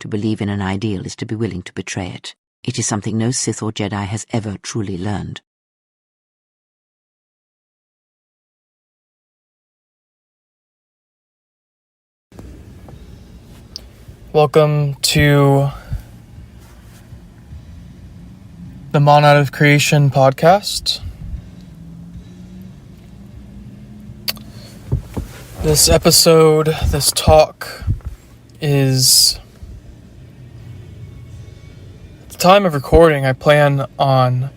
To believe in an ideal is to be willing to betray it. It is something no Sith or Jedi has ever truly learned. Welcome to the Mon Out of Creation podcast. This episode, this talk is, at the time of recording, I plan on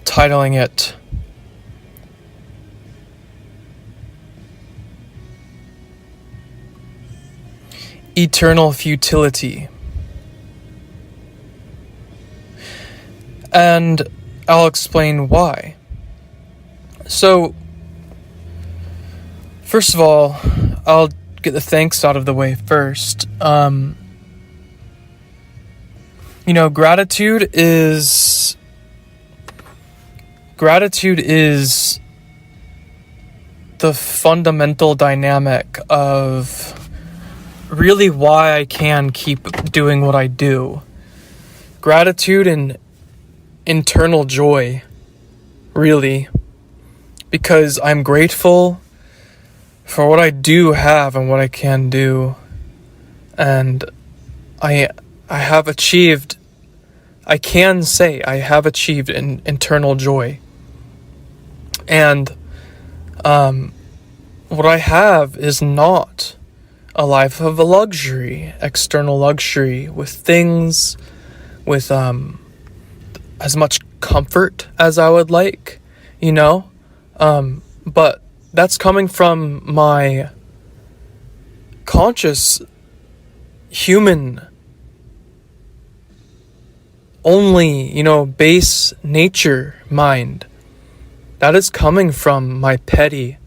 titling it Eternal Futility. And I'll explain why. So, first of all, I'll get the thanks out of the way first. Gratitude is the fundamental dynamic of really why I can keep doing what I do. Gratitude and internal joy, really, because I'm grateful for what I do have and what I can do, and I can say I have achieved an internal joy. And what I have is not a life of a luxury, external luxury, with things, with as much comfort as I would like, but that's coming from my conscious human only, base nature mind. That is coming from my petty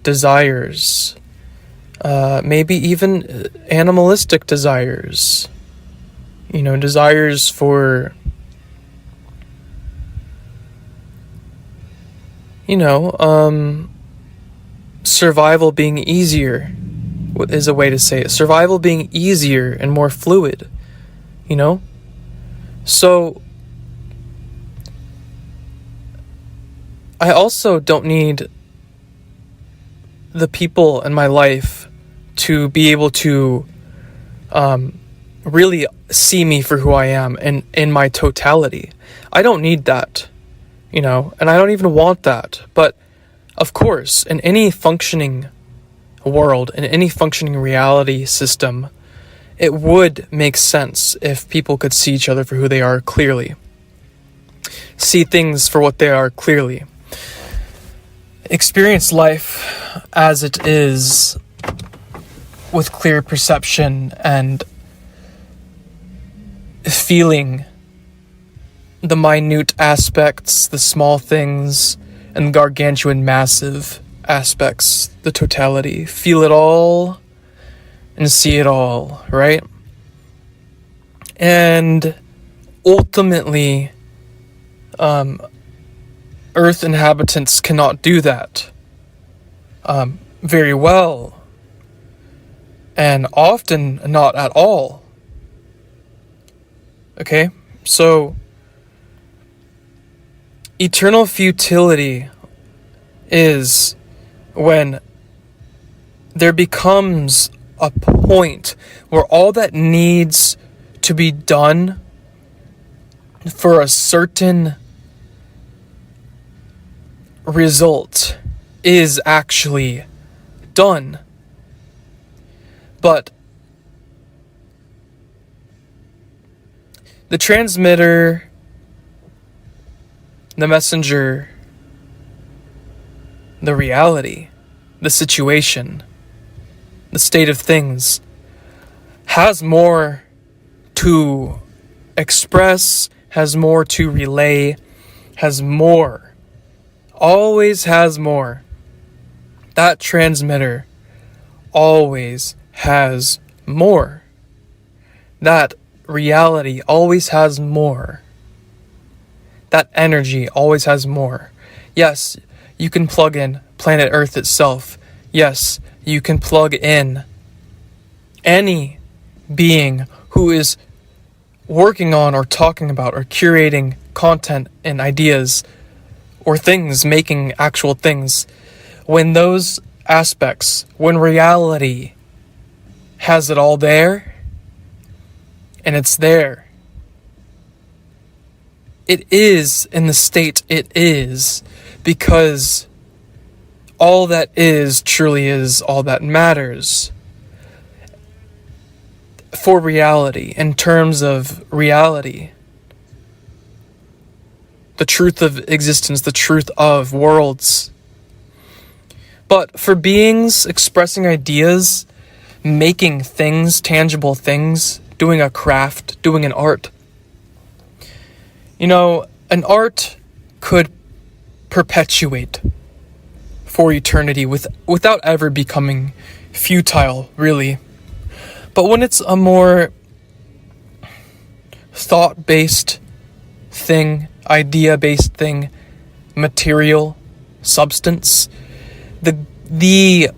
desires, maybe even animalistic desires, desires for, survival being easier is a way to say it. Survival being easier and more fluid, So, I also don't need the people in my life to be able to really see me for who I am and in my totality. I don't need that, and I don't even want that. But of course, in any functioning world, in any functioning reality system, it would make sense if people could see each other for who they are clearly. See things for what they are clearly. Experience life as it is with clear perception and feeling the minute aspects, the small things, and gargantuan massive aspects, the totality. Feel it all and see it all, right? And ultimately, Earth inhabitants cannot do that very well, and often not at all. Okay, so eternal futility is when there becomes a point where all that needs to be done for a certain result is actually done. But the transmitter, the messenger, the reality, the situation, the state of things has more to express, has more to relay, has more, always has more. That transmitter always has more. That reality always has more. That energy always has more. Yes, you can plug in planet Earth itself. Yes, you can plug in any being who is working on or talking about or curating content and ideas or things, making actual things, when those aspects, when reality has it all there, and it's there, it is in the state it is because all that is truly is all that matters for reality, in terms of reality, the truth of existence, the truth of worlds. But for beings expressing ideas, making things, tangible things, doing a craft, doing an art, an art could perpetuate for eternity without ever becoming futile, really. But when it's a more thought-based thing, idea-based thing, material, substance, the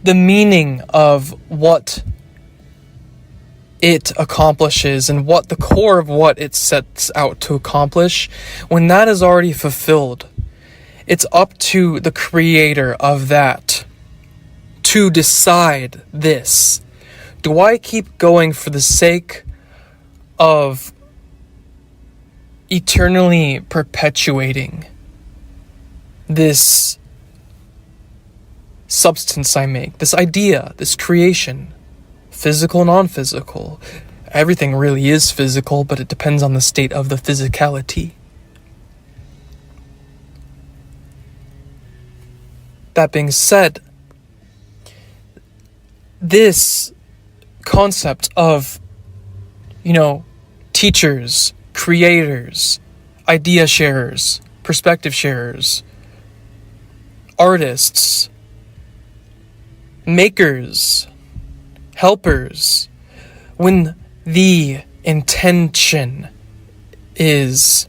meaning of what it accomplishes and what the core of what it sets out to accomplish, when that is already fulfilled, it's up to the creator of that to decide this. Do I keep going for the sake of eternally perpetuating this substance I make, this idea, this creation, physical, non-physical? Everything really is physical, but it depends on the state of the physicality. That being said, this concept of, teachers, creators, idea sharers, perspective sharers, artists, makers, helpers, when the intention is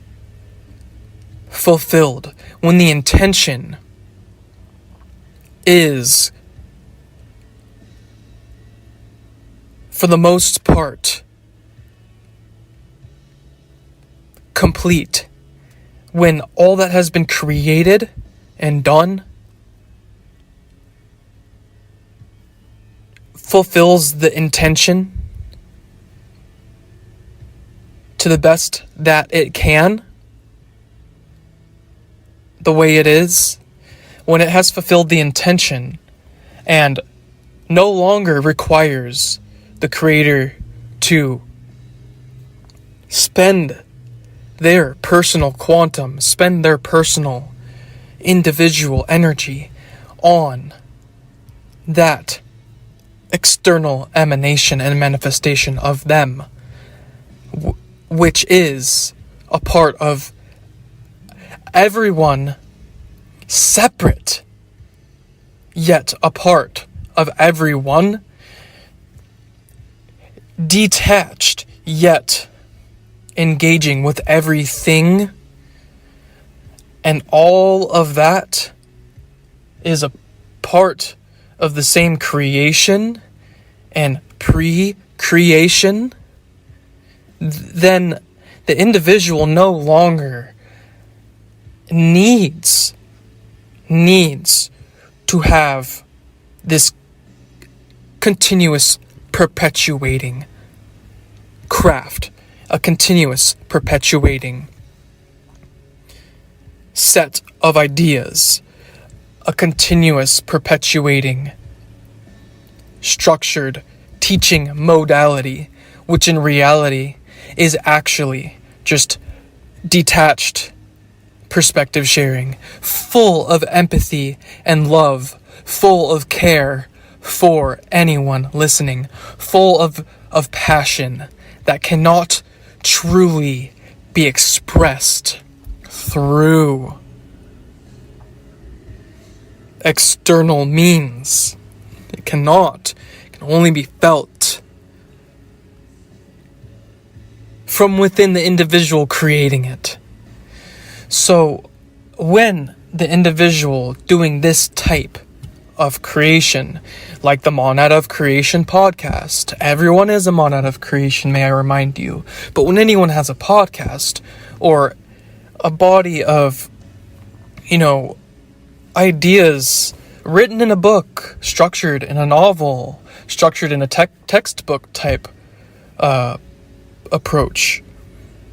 fulfilled, when the intention is, for the most part, complete, when all that has been created and done fulfills the intention to the best that it can, the way it is, when it has fulfilled the intention and no longer requires the creator to spend their personal quantum, spend their personal individual energy on that external emanation and manifestation of them, which is a part of everyone, separate, yet a part of everyone, detached, yet engaging with everything, and all of that is a part of the same creation and pre-creation. Then the individual no longer needs to have this continuous perpetuating craft, a continuous perpetuating set of ideas, a continuous perpetuating structured teaching modality, which in reality is actually just detached perspective sharing, full of empathy and love, full of care for anyone listening, full of passion that cannot truly be expressed through external means. It cannot. It can only be felt from within the individual creating it. So when the individual doing this type of creation, like the Monad of Creation podcast. Everyone is a Monad of Creation, may I remind you. But when anyone has a podcast or a body of, ideas written in a book, structured in a novel, structured in a textbook type approach,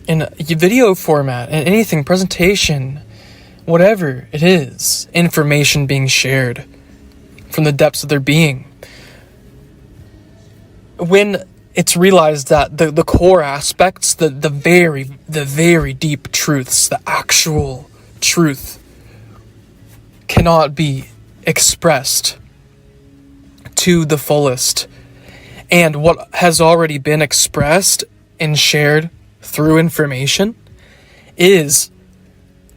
in a video format, in anything, presentation, whatever it is, information being shared from the depths of their being. When it's realized that the core aspects, the very deep truths, the actual truth cannot be expressed to the fullest. And what has already been expressed and shared through information is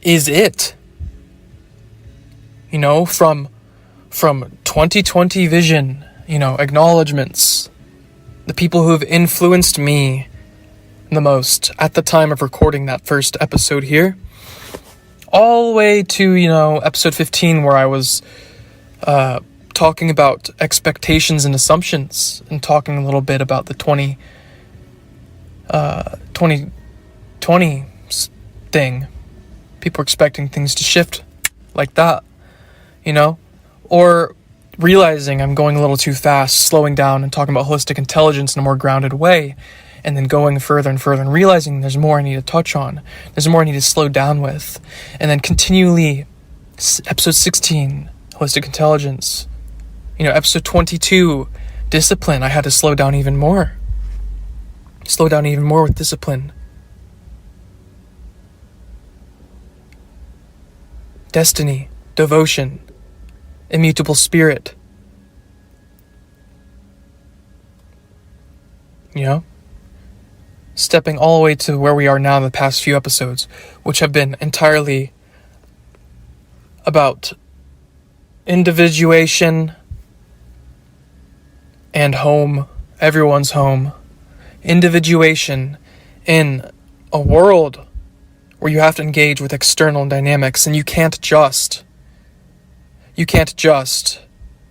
it. From 2020 vision, acknowledgements, the people who have influenced me the most at the time of recording that first episode here, all the way to, episode 15, where I was talking about expectations and assumptions, and talking a little bit about the 2020 thing. People expecting things to shift like that, or realizing I'm going a little too fast, slowing down and talking about holistic intelligence in a more grounded way, and then going further and further and realizing there's more I need to touch on, there's more I need to slow down with, and then continually, episode 16, holistic intelligence, episode 22, discipline, I had to slow down even more with discipline. Destiny, devotion, immutable spirit. Stepping all the way to where we are now in the past few episodes, which have been entirely about individuation and home, everyone's home. Individuation in a world where you have to engage with external dynamics, and you can't just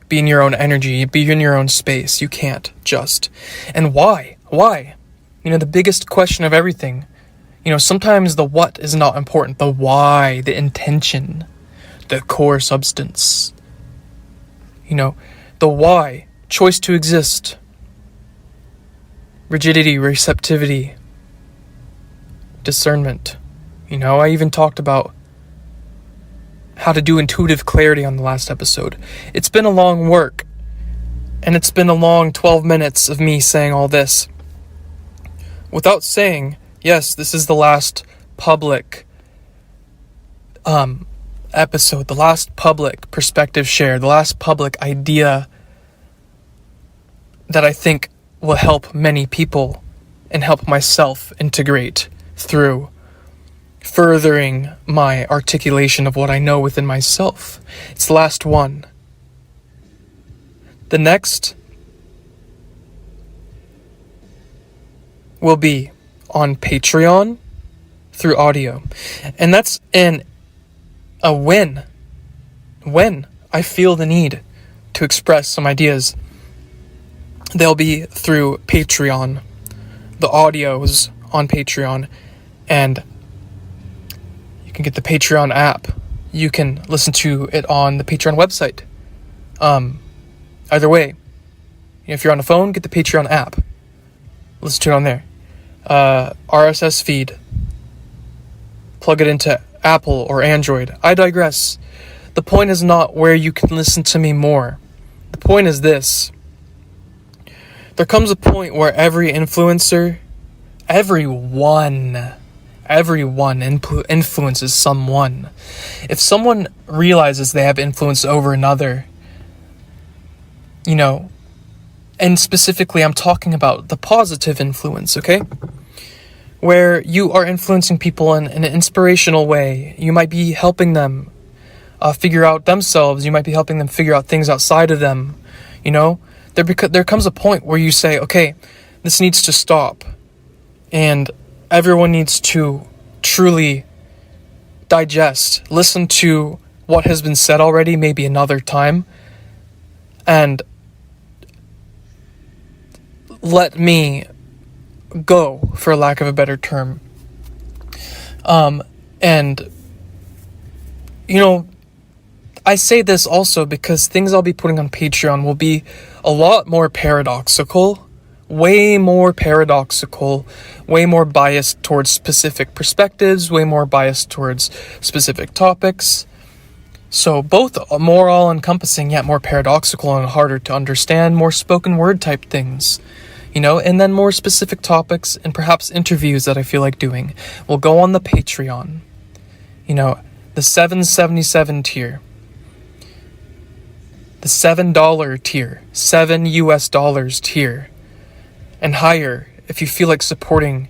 be in your own energy, be in your own space. You can't just. And why? The biggest question of everything. Sometimes the what is not important. The why, the intention, the core substance. The why, choice to exist, rigidity, receptivity, discernment. I even talked about how to do intuitive clarity on the last episode. It's been a long work, and it's been a long 12 minutes of me saying all this. Without saying, yes, this is the last public episode, the last public perspective share, the last public idea that I think will help many people and help myself integrate through furthering my articulation of what I know within myself. It's the last one. The next will be on Patreon through audio. And that's a win. When I feel the need to express some ideas, they'll be through Patreon. The audios on Patreon. And you can get the Patreon app. You can listen to it on the Patreon website. Either way, if you're on a phone, get the Patreon app. Listen to it on there. RSS feed. Plug it into Apple or Android. I digress. The point is not where you can listen to me more. The point is this. There comes a point where every influencer, everyone influences someone. If someone realizes they have influence over another, and specifically I'm talking about the positive influence, okay? Where you are influencing people in an inspirational way. You might be helping them figure out themselves. You might be helping them figure out things outside of them. There comes a point where you say, okay, this needs to stop. And everyone needs to truly digest, listen to what has been said already, maybe another time, and let me go, for lack of a better term. And, I say this also because things I'll be putting on Patreon will be a lot more paradoxical, way more biased towards specific perspectives, way more biased towards specific topics. So both more all-encompassing, yet more paradoxical and harder to understand, more spoken word type things, and then more specific topics and perhaps interviews that I feel like doing will go on the Patreon. The $7.77 tier, the $7 tier, $7 tier, and higher if you feel like supporting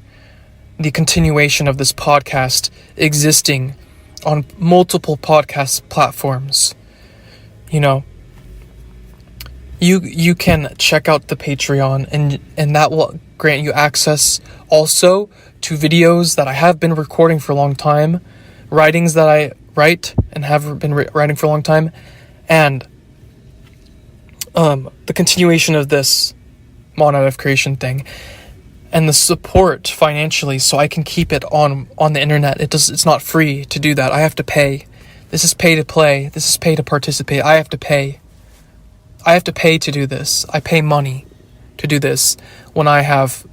the continuation of this podcast existing on multiple podcast platforms. You can check out the Patreon, and that will grant you access also to videos that I have been recording for a long time, writings that I write and have been writing for a long time, and the continuation of this Mod Out of Creation thing, and the support financially so I can keep it on the internet. It's not free to do that. I have to pay. This is pay to play. This is pay to participate. I have to pay. I have to pay to do this. I pay money to do this when I have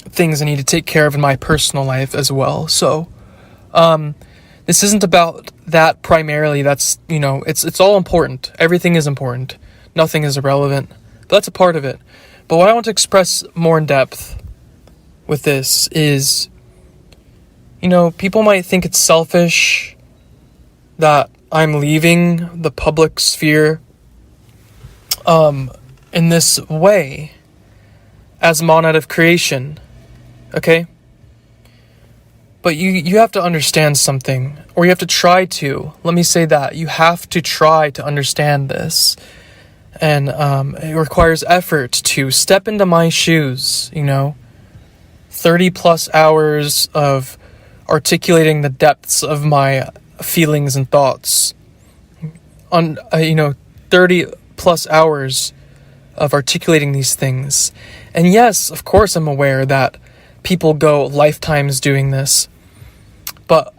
things I need to take care of in my personal life as well. So this isn't about that primarily. That's, it's all important. Everything is important. Nothing is irrelevant. But that's a part of it. But what I want to express more in depth with this is, people might think it's selfish that I'm leaving the public sphere in this way as Mod Out of Creation, okay? But you have to understand something, or you have to try to. Let me say that. You have to try to understand this. And it requires effort to step into my shoes, 30 plus hours of articulating the depths of my feelings and thoughts. 30 plus hours of articulating these things. And yes, of course I'm aware that people go lifetimes doing this. But,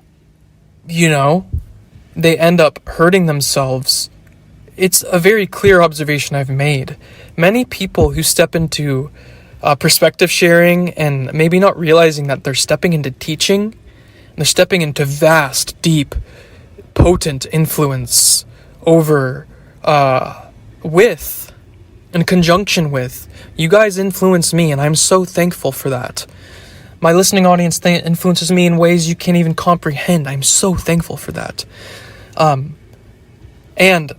they end up hurting themselves. It's a very clear observation I've made. Many people who step into perspective sharing and maybe not realizing that they're stepping into teaching, and they're stepping into vast, deep, potent influence over, with, in conjunction with. You guys influence me, and I'm so thankful for that. My listening audience influences me in ways you can't even comprehend. I'm so thankful for that. And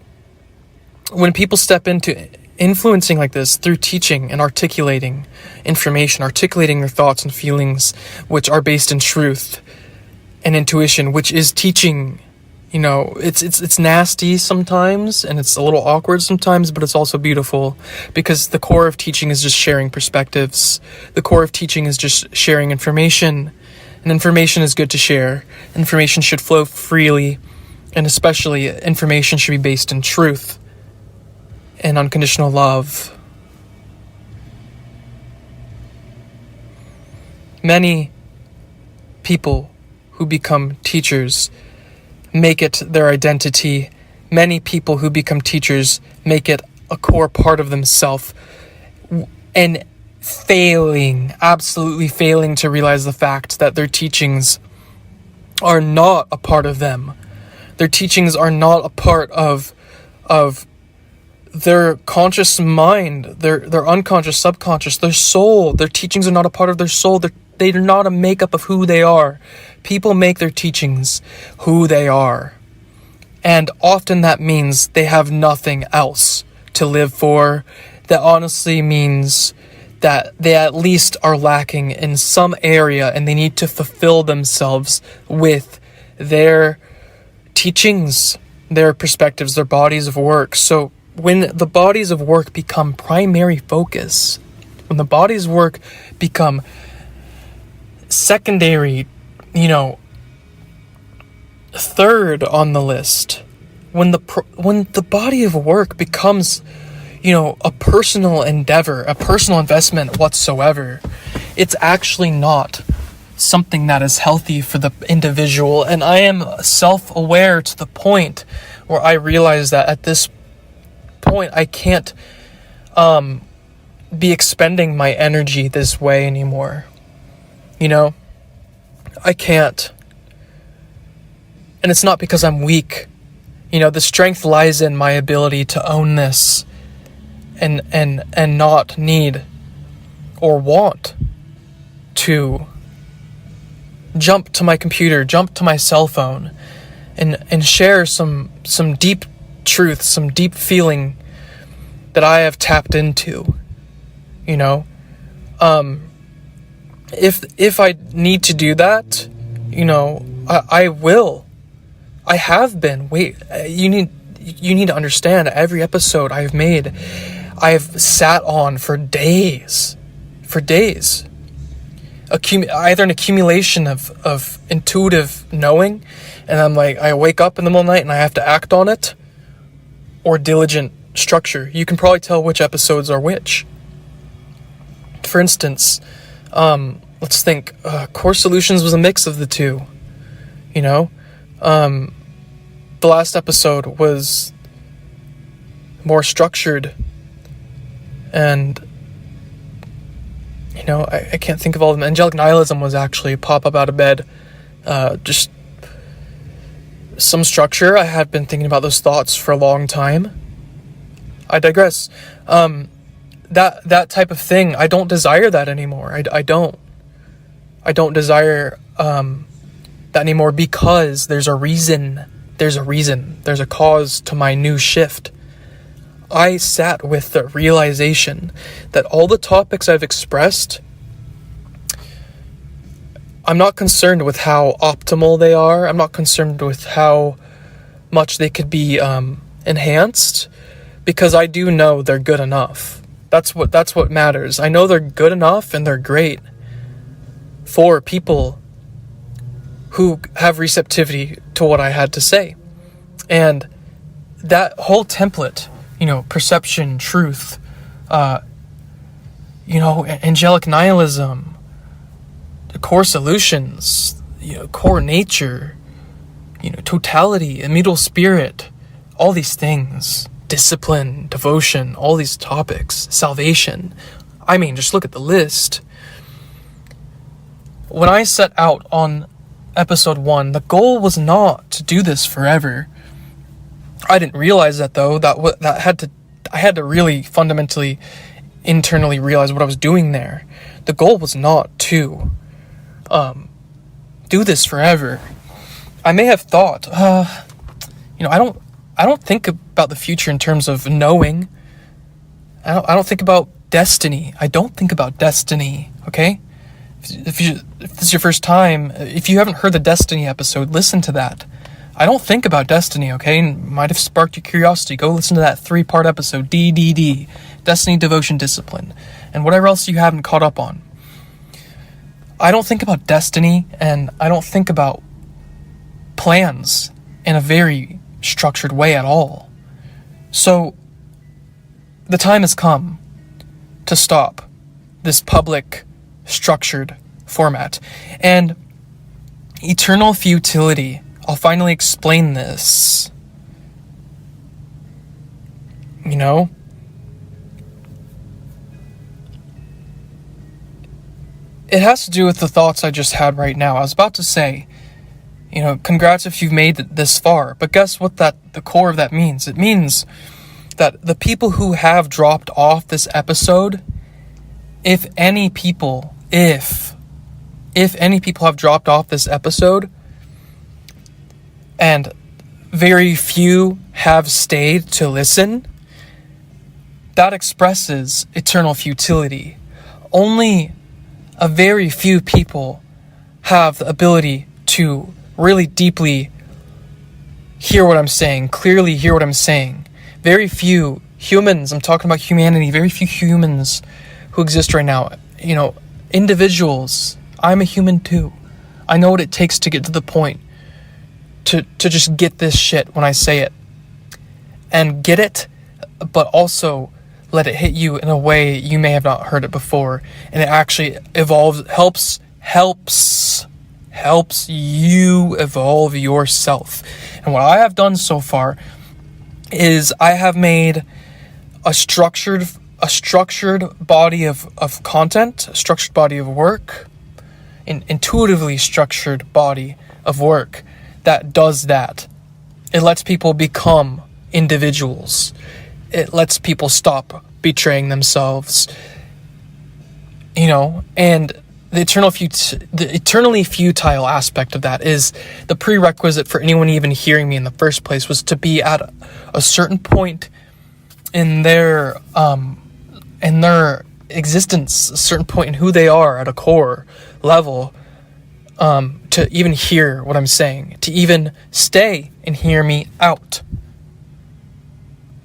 when people step into influencing like this through teaching and articulating information, articulating their thoughts and feelings, which are based in truth and intuition, which is teaching, it's nasty sometimes and it's a little awkward sometimes, but it's also beautiful because the core of teaching is just sharing perspectives. The core of teaching is just sharing information, and information is good to share. Information should flow freely, and especially information should be based in truth and unconditional love. Many people who become teachers make it their identity. Many people who become teachers make it a core part of themselves, and absolutely failing to realize the fact that their teachings are not a part of them. Their teachings are not a part of their conscious mind, their unconscious, subconscious, their soul. Their teachings are not a part of their soul. They're not a makeup of who they are. People make their teachings who they are. And often that means they have nothing else to live for. That honestly means that they at least are lacking in some area and they need to fulfill themselves with their teachings, their perspectives, their bodies of work. So when the bodies of work become primary focus, when the bodies of work become secondary, third on the list when the body of work becomes, a personal endeavor, a personal investment whatsoever, it's actually not something that is healthy for the individual. And I am self-aware to the point where I realize that at this point I can't be expending my energy this way anymore. I can't. And it's not because I'm weak. The strength lies in my ability to own this and not need or want to jump to my computer, jump to my cell phone and share some deep truth, some deep feeling that I have tapped into. If I need to do that, I will. I have been. Wait, you need to understand, every episode I've made, I've sat on for days. Either an accumulation of intuitive knowing, and I'm like, I wake up in the middle of the night and I have to act on it, or diligent structure. You can probably tell which episodes are which. For instance, let's think, Core Solutions was a mix of the two. The last episode was more structured, and I can't think of all of them. Angelic Nihilism was actually pop up out of bed, just some structure. I had been thinking about those thoughts for a long time. I digress. That type of thing, I don't desire that anymore. I don't desire that anymore, because there's a reason. There's a cause to my new shift. I sat with the realization that all the topics I've expressed, I'm not concerned with how optimal they are. I'm not concerned with how much they could be enhanced, because I do know they're good enough. That's what matters. I know they're good enough and they're great for people who have receptivity to what I had to say. And that whole template, perception, truth, angelic nihilism, the core solutions, core nature, totality, immutable spirit, all these things, discipline, devotion, all these topics, salvation. I mean, just look at the list. When I set out on episode 1, the goal was not to do this forever. I didn't realize that, though. I had to really fundamentally, internally realize what I was doing there. The goal was not to do this forever. I may have thought, I don't think about the future in terms of knowing. I don't think about destiny. I don't think about destiny, okay? If this is your first time, if you haven't heard the Destiny episode, listen to that. I don't think about destiny, okay? Might have sparked your curiosity. Go listen to that 3-part episode, DDD, Destiny, Devotion, Discipline, and whatever else you haven't caught up on. I don't think about destiny, and I don't think about plans in a very structured way at all. So, the time has come to stop this public structured format. And eternal futility, I'll finally explain this. It has to do with the thoughts I just had right now. I was about to say, congrats if you've made it this far. But guess what the core of that means? It means that the people who have dropped off this episode, if any people have dropped off this episode, and very few have stayed to listen, that expresses eternal futility. Only a very few people have the ability to really deeply hear what I'm saying, clearly hear what I'm saying. Very few humans, I'm talking about humanity, very few humans who exist right now, individuals. I'm a human too. I know what it takes to get to the point, to just get this shit when I say it. and get it, but also let it hit you in a way you may have not heard it before, and it actually helps you evolve yourself. And what I have done so far is I have made a structured body of content, a structured body of work, an intuitively structured body of work that does that. It lets people become individuals. It lets people stop betraying themselves. And the eternally futile aspect of that is the prerequisite for anyone even hearing me in the first place was to be at a certain point in their existence, a certain point in who they are at a core level, to even hear what I'm saying, to even stay and hear me out,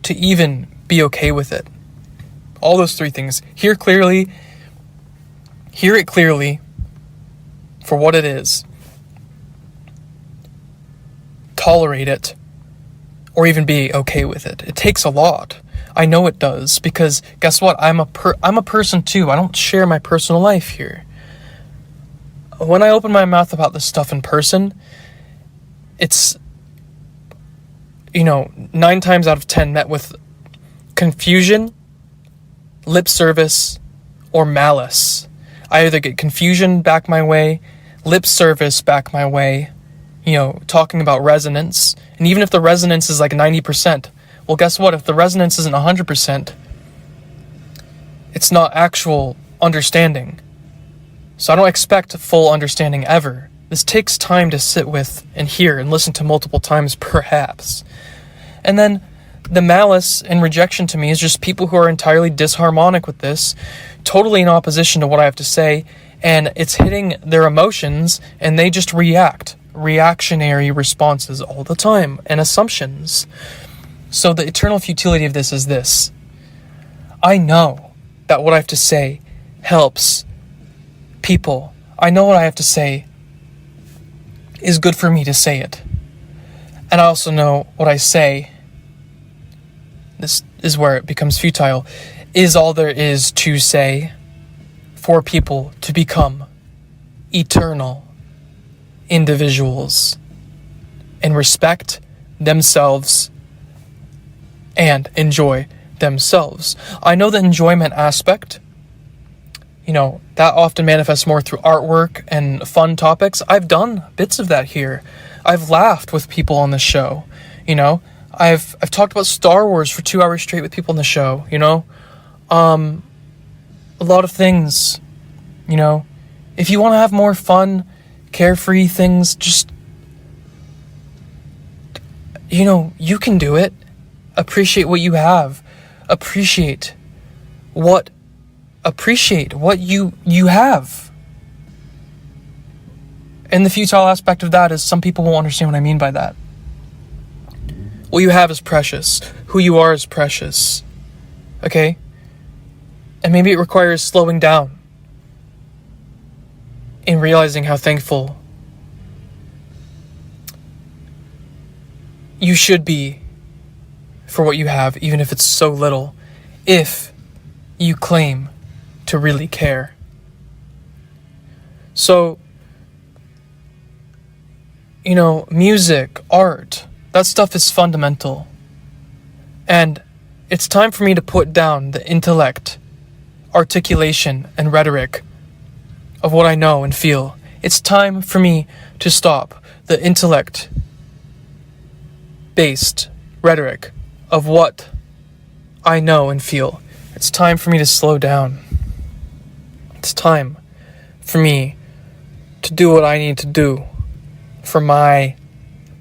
to even be okay with it. All those three things. Hear it clearly for what it is. Tolerate it, or even be okay with it. It takes a lot. I know it does, because guess what? I'm a person too. I don't share my personal life here. When I open my mouth about this stuff in person, it's 9 times out of 10 met with confusion, lip service, or malice. I either get confusion back my way, lip service back my way, talking about resonance. And even if the resonance is like 90%, well, guess what? If the resonance isn't 100%, it's not actual understanding. So I don't expect full understanding ever. This takes time to sit with and hear and listen to multiple times, perhaps. And then the malice and rejection to me is just people who are entirely disharmonic with this, totally in opposition to what I have to say, and it's hitting their emotions, and they just reactionary responses all the time, and assumptions. So the eternal futility of this is this. I know that what I have to say helps people. I know what I have to say is good for me to say it. And I also know what I say, this is where it becomes futile, is all there is to say for people to become eternal individuals and respect themselves and enjoy themselves. I know the enjoyment aspect, that often manifests more through artwork and fun topics. I've done bits of that here. I've laughed with people on the show, I've talked about Star Wars for 2 hours straight with people on the show, a lot of things, if you want to have more fun, carefree things, just, you can do it. Appreciate what you have. Appreciate what you have. And the futile aspect of that is some people won't understand what I mean by that. What you have is precious. Who you are is precious. Okay? And maybe it requires slowing down and realizing how thankful you should be for what you have, even if it's so little, if you claim to really care. So, music, art, that stuff is fundamental. And it's time for me to put down the intellect, articulation, and rhetoric of what I know and feel. It's time for me to stop the intellect-based rhetoric of what I know and feel. It's time for me to slow down. It's time for me to do what I need to do for my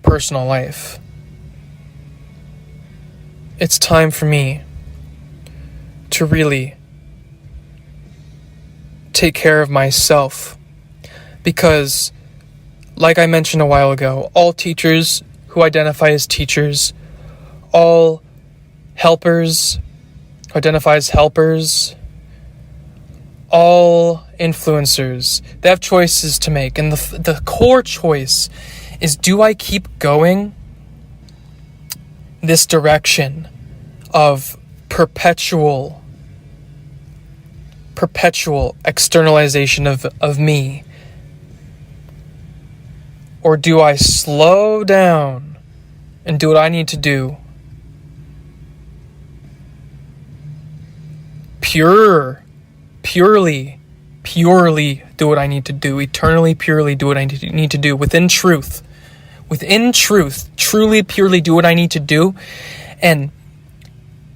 personal life. It's time for me to really take care of myself, because, like I mentioned a while ago, all teachers who identify as teachers, all helpers who identify as helpers, all influencers, they have choices to make, and the core choice is, do I keep going this direction of perpetual externalization of me? Or do I slow down and do what I need to do? Purely do what I need to do. Eternally, purely do what I need to do. Within truth, truly, purely do what I need to do. And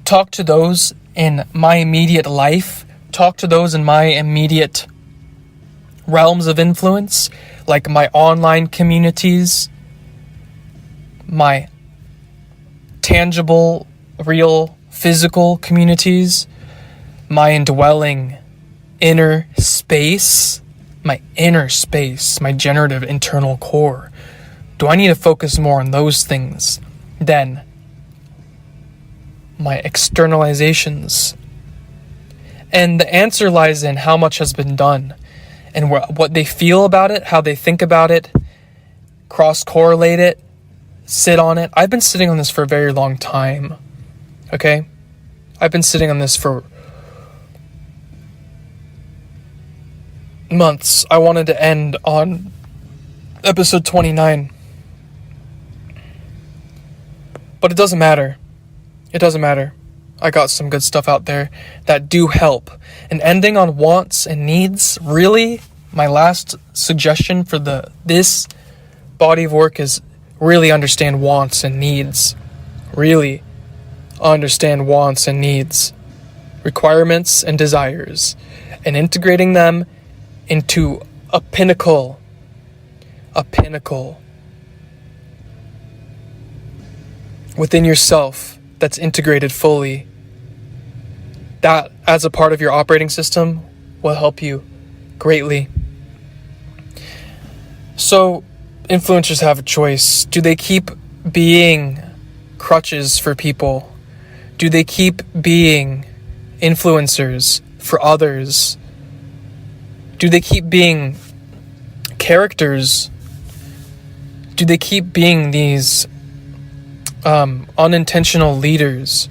talk to those in my immediate life. Talk to those in my immediate realms of influence, like my online communities, my tangible, real, physical communities, my indwelling inner space, my generative internal core. Do I need to focus more on those things than my externalizations? And the answer lies in how much has been done and what they feel about it, how they think about it, cross-correlate it, sit on it. I've been sitting on this for a very long time, okay? I've been sitting on this for months. I wanted to end on episode 29. But it doesn't matter. I got some good stuff out there that do help. And ending on wants and needs, really, my last suggestion for this body of work is really understand wants and needs. Really understand wants and needs, requirements and desires, and integrating them into a pinnacle within yourself that's integrated fully. That, as a part of your operating system, will help you greatly. So, influencers have a choice. Do they keep being crutches for people? Do they keep being influencers for others? Do they keep being characters? Do they keep being these unintentional leaders?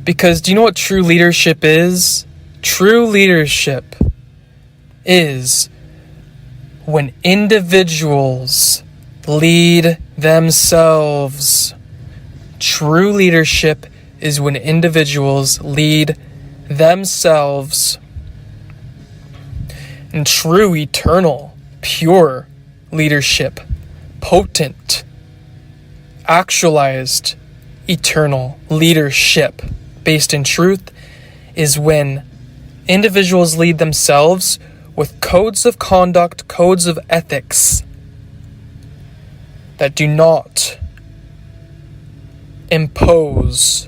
Because do you know what true leadership is? True leadership is when individuals lead themselves. True leadership is when individuals lead themselves. And true, eternal, pure leadership, potent, actualized, eternal leadership based in truth, is when individuals lead themselves with codes of conduct, codes of ethics that do not impose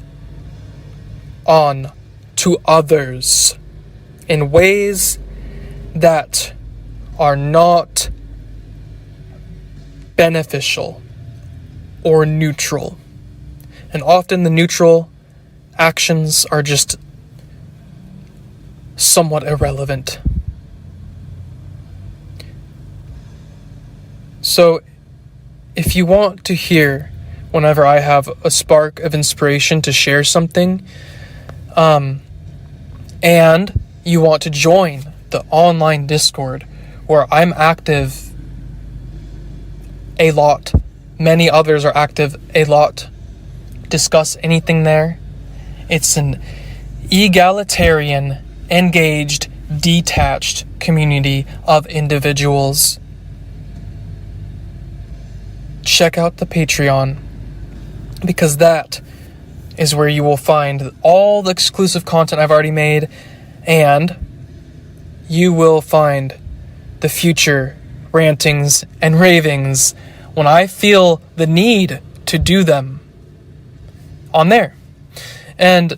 on to others in ways that are not beneficial or neutral. And often the neutral actions are just somewhat irrelevant. So, if you want to hear whenever I have a spark of inspiration to share something, and you want to join the online Discord where I'm active a lot, many others are active a lot, discuss anything there. It's an egalitarian, engaged, detached community of individuals. Check out the Patreon, because that is where you will find all the exclusive content I've already made, and you will find the future rantings and ravings when I feel the need to do them on there. And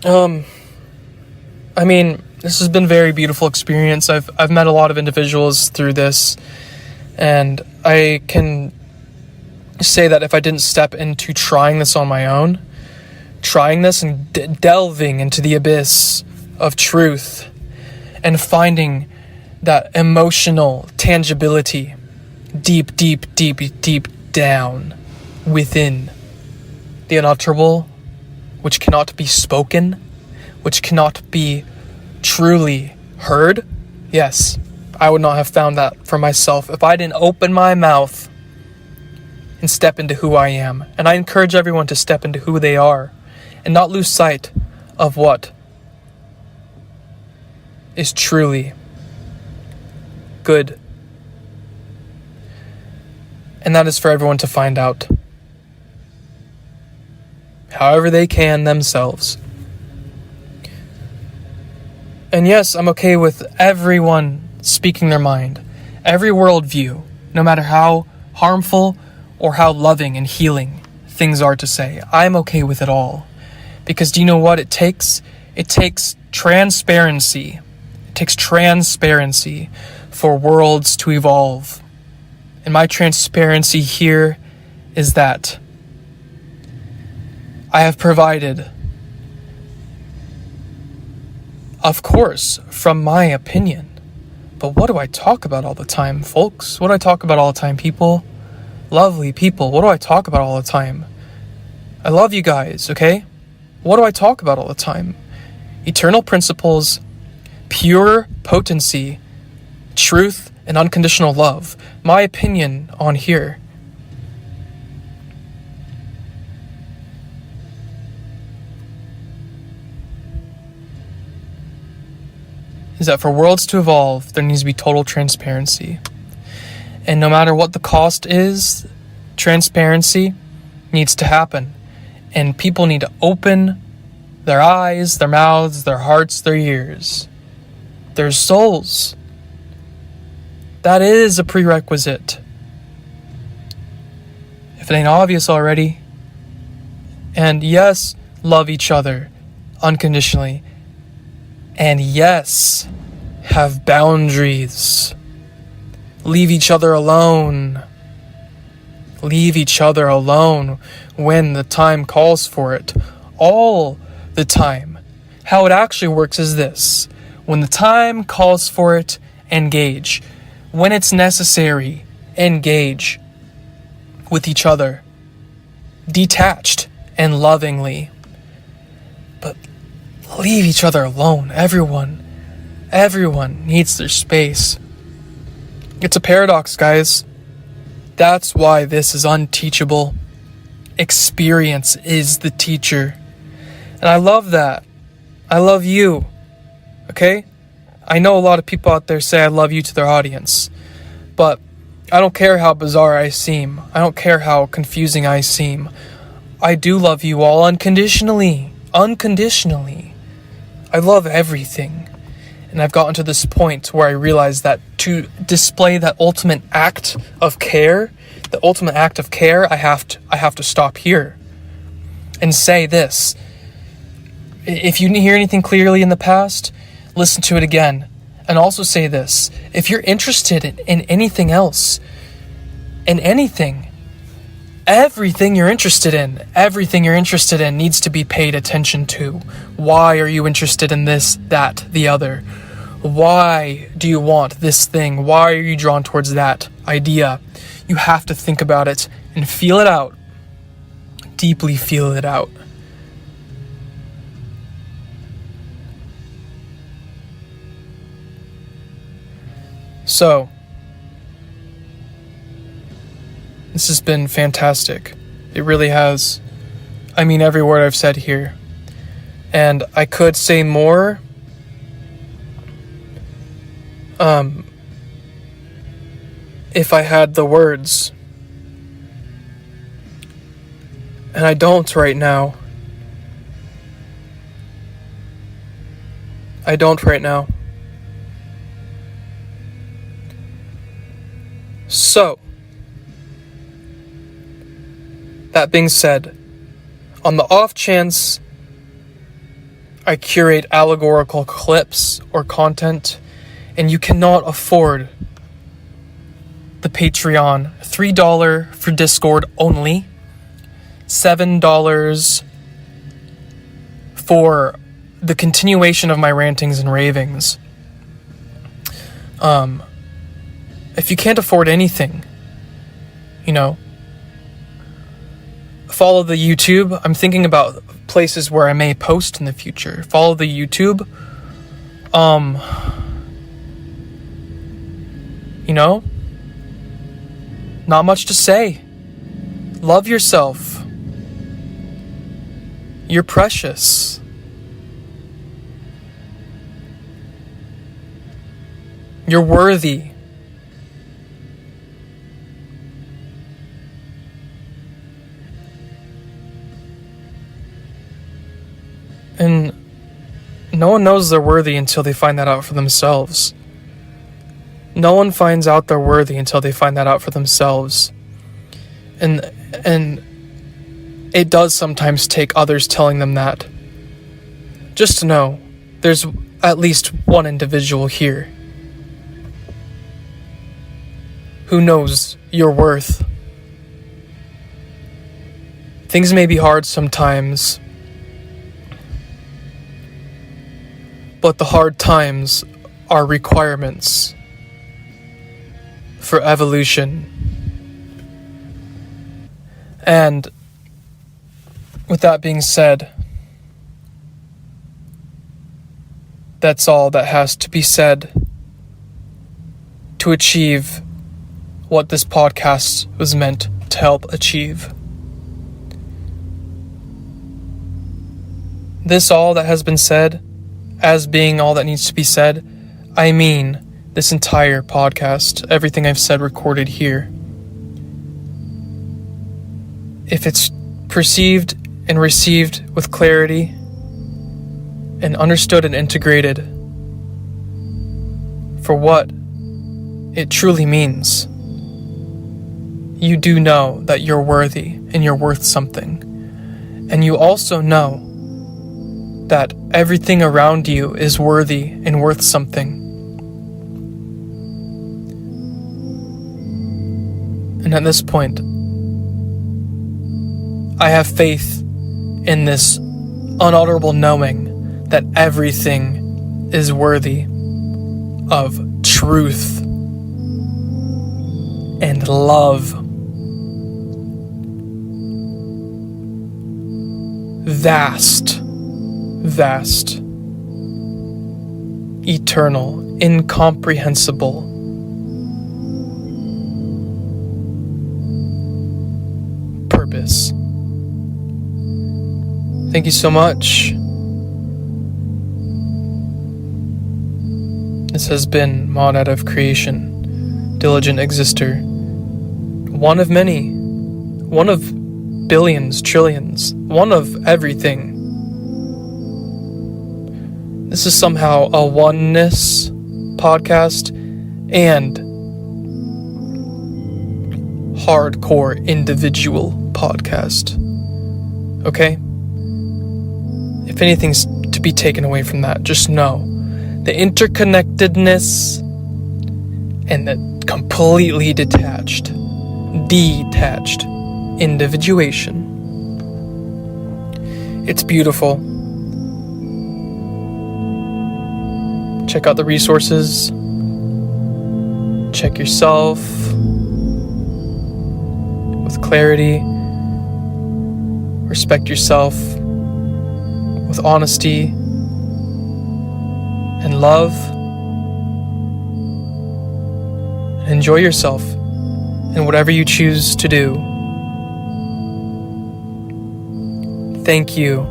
I mean, this has been a very beautiful experience. I've met a lot of individuals through this, and I can say that if I didn't step into trying this on my own, trying this and delving into the abyss of truth and finding that emotional tangibility deep down within the unutterable, which cannot be spoken, which cannot be truly heard, yes, I would not have found that for myself if I didn't open my mouth and step into who I am. And I encourage everyone to step into who they are and not lose sight of what is truly good. And that is for everyone to find out, however they can themselves. And yes, I'm okay with everyone speaking their mind, every worldview, no matter how harmful or how loving and healing things are to say. I'm okay with it all. Because do you know what it takes? It takes transparency. It takes transparency for worlds to evolve. And my transparency here is that I have provided, of course, from my opinion. But what do I talk about all the time, folks? What do I talk about all the time, people? Lovely people, what do I talk about all the time? I love you guys, okay? What do I talk about all the time? Eternal principles, pure potency, truth, and unconditional love. My opinion on here. Is that for worlds to evolve, there needs to be total transparency. And no matter what the cost is, transparency needs to happen. And people need to open their eyes, their mouths, their hearts, their ears, their souls. That is a prerequisite. If it ain't obvious already. And yes, love each other unconditionally. And yes, have boundaries. Leave each other alone. Leave each other alone when the time calls for it. All the time. How it actually works is this. When the time calls for it, engage. When it's necessary, engage with each other. Detached and lovingly. But leave each other alone. Everyone needs their space. It's a paradox, guys. That's why this is unteachable. Experience is the teacher. And I love that. I love you. Okay? I know a lot of people out there say I love you to their audience. But I don't care how bizarre I seem. I don't care how confusing I seem. I do love you all unconditionally. Unconditionally. I love everything. And I've gotten to this point where I realize that to display that ultimate act of care, I have to stop here and say this. If you didn't hear anything clearly in the past, listen to it again. And also say this. If you're interested in anything else, in anything, everything you're interested in needs to be paid attention to. Why are you interested in this, that, the other? Why do you want this thing? Why are you drawn towards that idea? You have to think about it and feel it out. Deeply feel it out. So, this has been fantastic. It really has. I mean every word I've said here. And I could say more. If I had the words. And I don't right now. So, that being said, on the off chance I curate allegorical clips or content and you cannot afford the Patreon, $3 for Discord only, $7 for the continuation of my rantings and ravings. If you can't afford anything, follow the YouTube. I'm thinking about places where I may post in the future. Follow the YouTube. Not much to say. Love yourself. You're precious. You're worthy. And no one knows they're worthy until they find that out for themselves. No one finds out they're worthy until they find that out for themselves. And it does sometimes take others telling them that. Just to know, there's at least one individual here who knows your worth. Things may be hard sometimes, but the hard times are requirements for evolution. And with that being said, that's all that has to be said to achieve what this podcast was meant to help achieve. This all that has been said, as being all that needs to be said, I mean this entire podcast, everything I've said recorded here. If it's perceived and received with clarity and understood and integrated for what it truly means, you do know that you're worthy and you're worth something. And you also know that everything around you is worthy and worth something. And at this point, I have faith in this unutterable knowing that everything is worthy of truth and love. Vast, eternal, incomprehensible, purpose. Thank you so much. This has been Monad of Creation, Diligent Exister. One of many, one of billions, trillions, one of everything. This is somehow a oneness podcast and hardcore individual podcast. Okay? If anything's to be taken away from that, just know the interconnectedness and the completely detached individuation. It's beautiful. Check out the resources. Check yourself with clarity. Respect yourself with honesty and love. And enjoy yourself in whatever you choose to do. Thank you